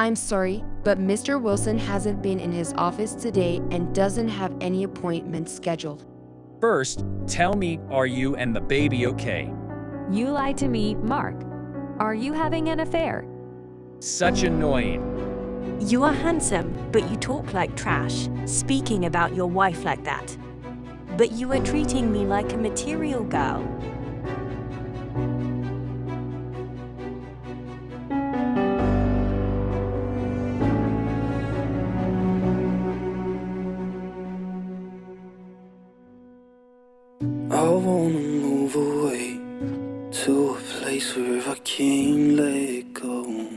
I'm sorry, but Mr. Wilson hasn't been in his office today and doesn't have any appointments scheduled. First, tell me, are you and the baby okay? You lied to me, Mark. Are you having an affair? Such annoying. You are handsome, but you talk like trash, speaking about your wife like that. But you are treating me like a material girl. I wanna move away to a place where I can't let go.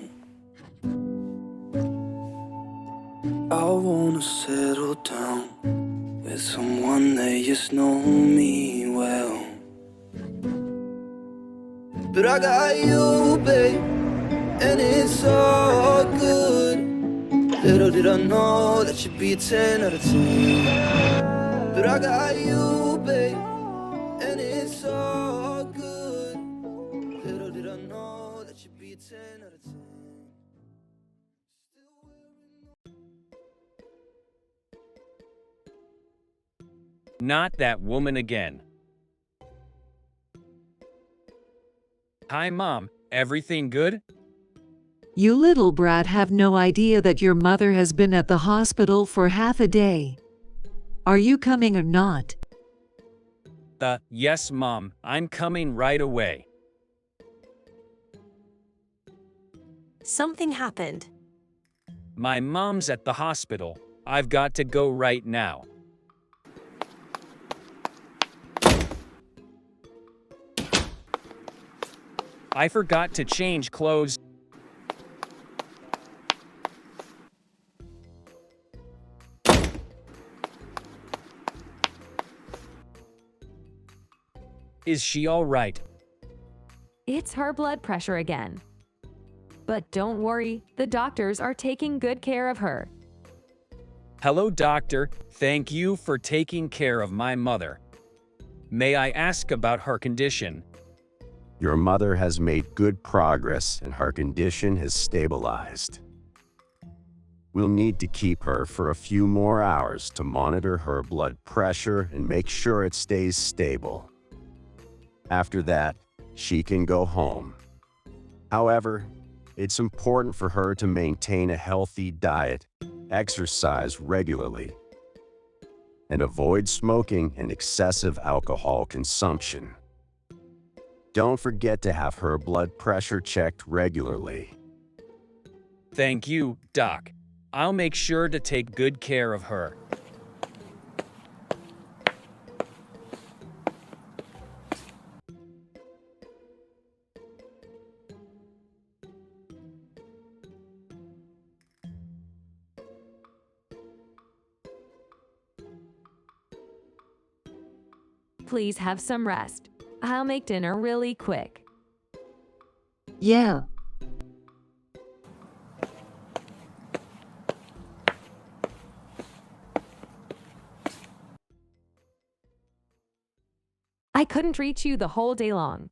I wanna settle down with someone that just know me well. But I got you, babe, and it's all good. Little did I know that you'd be a 10 out of 10. But I got you, babe, and it's all good. Little did I know that you'd be a 10 out of 10. Not that woman again. Hi, Mom. Everything good? You little brat have no idea that your mother has been at the hospital for half a day. Are you coming or not? Yes, Mom. I'm coming right away. Something happened. My mom's at the hospital. I've got to go right now. I forgot to change clothes. Is she all right? It's her blood pressure again. But don't worry, the doctors are taking good care of her. Hello, doctor. Thank you for taking care of my mother. May I ask about her condition? Your mother has made good progress and her condition has stabilized. We'll need to keep her for a few more hours to monitor her blood pressure and make sure it stays stable. After that, she can go home. However, it's important for her to maintain a healthy diet, exercise regularly, and avoid smoking and excessive alcohol consumption. Don't forget to have her blood pressure checked regularly. Thank you, Doc. I'll make sure to take good care of her. Please have some rest. I'll make dinner really quick. Yeah. I couldn't reach you the whole day long.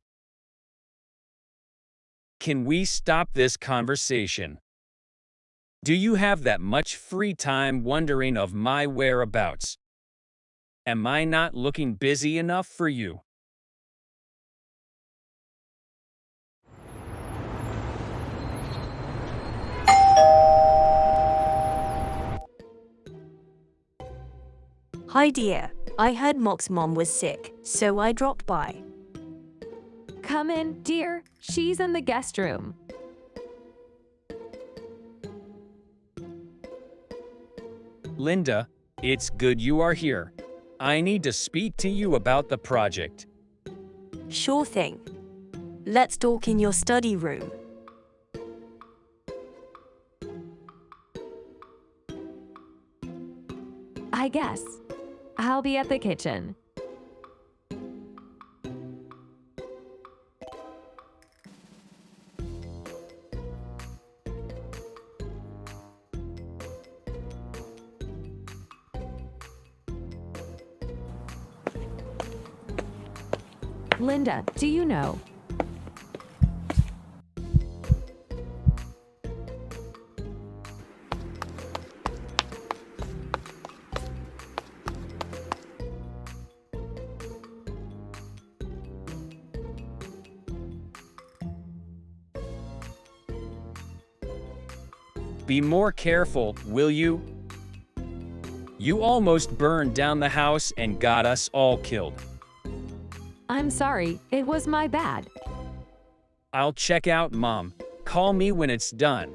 Can we stop this conversation? Do you have that much free time wondering of my whereabouts? Am I not looking busy enough for you? Hi dear, I heard Mock's mom was sick, so I dropped by. Come in, dear. She's in the guest room. Linda, it's good you are here. I need to speak to you about the project. Sure thing. Let's talk in your study room. I guess. I'll be at the kitchen. Linda, do you know? Be more careful, will you? You almost burned down the house and got us all killed. I'm sorry, it was my bad. I'll check out, Mom. Call me when it's done.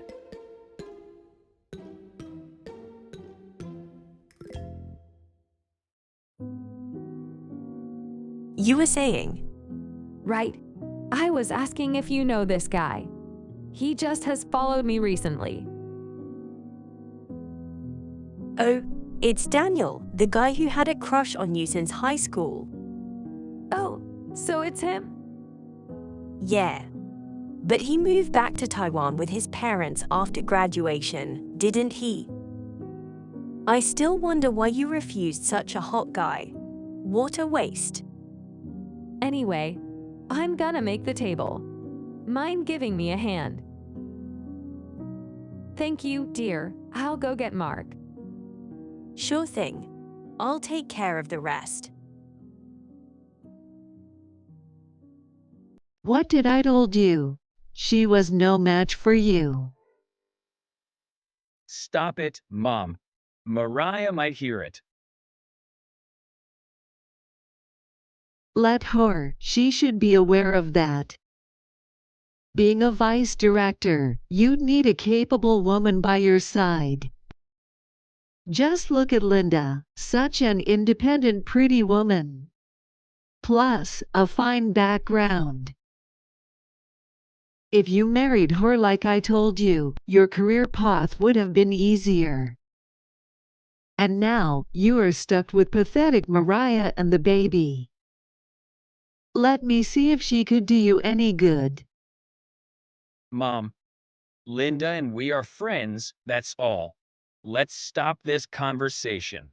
You were saying? Right. I was asking if you know this guy. He just has followed me recently. Oh, it's Daniel, the guy who had a crush on you since high school. Oh, so it's him? Yeah. But he moved back to Taiwan with his parents after graduation, didn't he? I still wonder why you refused such a hot guy. What a waste. Anyway, I'm gonna make the table. Mind giving me a hand? Thank you, dear. I'll go get Mark. Sure thing. I'll take care of the rest. What did I told you? She was no match for you. Stop it, Mom. Mariah might hear it. Let her, she should be aware of that. Being a vice director, you'd need a capable woman by your side. Just look at Linda, such an independent pretty woman. Plus, a fine background. If you married her like I told you, your career path would have been easier. And now, you are stuck with pathetic Mariah and the baby. Let me see if she could do you any good. Mom, Linda and we are friends, that's all. Let's stop this conversation.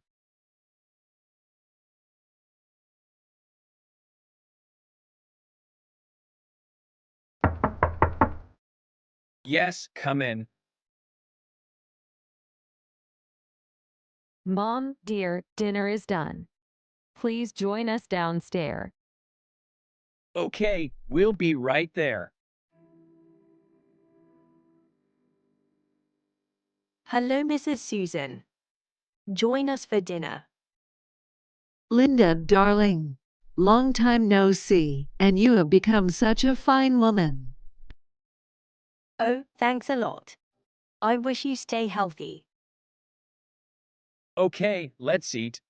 Yes, come in. Mom, dear, dinner is done. Please join us downstairs. Okay, we'll be right there. Hello, Mrs. Susan. Join us for dinner. Linda, darling. Long time no see, and you have become such a fine woman. Oh, thanks a lot. I wish you stay healthy. Okay, let's eat.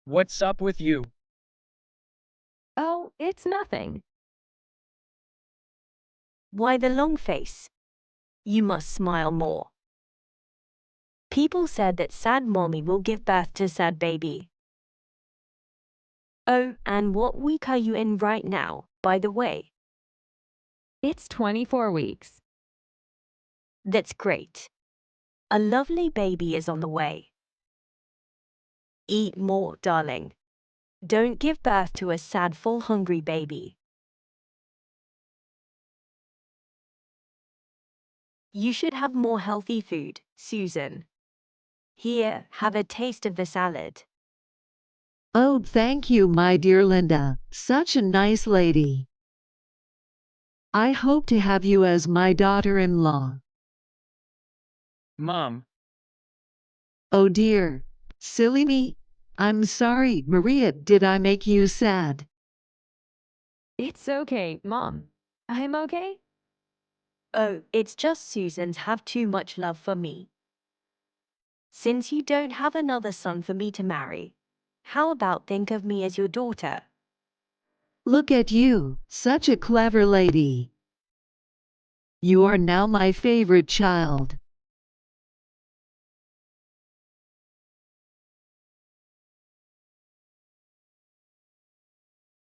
What's up with you? Oh, it's nothing. Why the long face? You must smile more. People said that sad mommy will give birth to sad baby. Oh, and what week are you in right now, by the way? It's 24 weeks. That's great. A lovely baby is on the way. Eat more, darling. Don't give birth to a sad, full, hungry baby. You should have more healthy food, Susan. Here, have a taste of the salad. Oh, thank you, my dear Linda. Such a nice lady. I hope to have you as my daughter-in-law. Mom, Oh dear. Silly me. I'm sorry, Maria, did I make you sad? It's okay, Mom. I'm okay. Oh, it's just Susan's have too much love for me. Since you don't have another son for me to marry, how about think of me as your daughter? Look at you, such a clever lady. You are now my favorite child.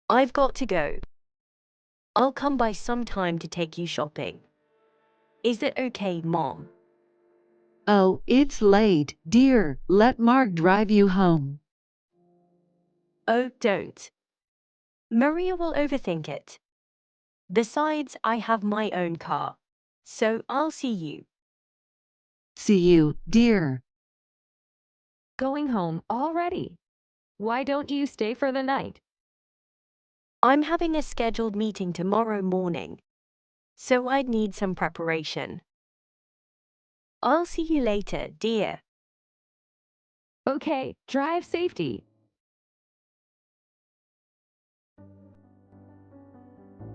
I've got to go. I'll come by sometime to take you shopping. Is it okay, Mom? Oh, it's late, dear. Let Mark drive you home. Oh, don't. Maria will overthink it. Besides, I have my own car. So I'll see you. See you, dear. Going home already. Why don't you stay for the night? I'm having a scheduled meeting tomorrow morning. so I'd need some preparation. I'll see you later, dear. Okay, drive safety.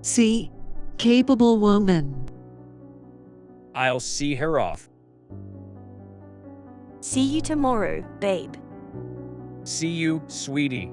See? Capable woman. I'll see her off. See you tomorrow, babe. See you, sweetie.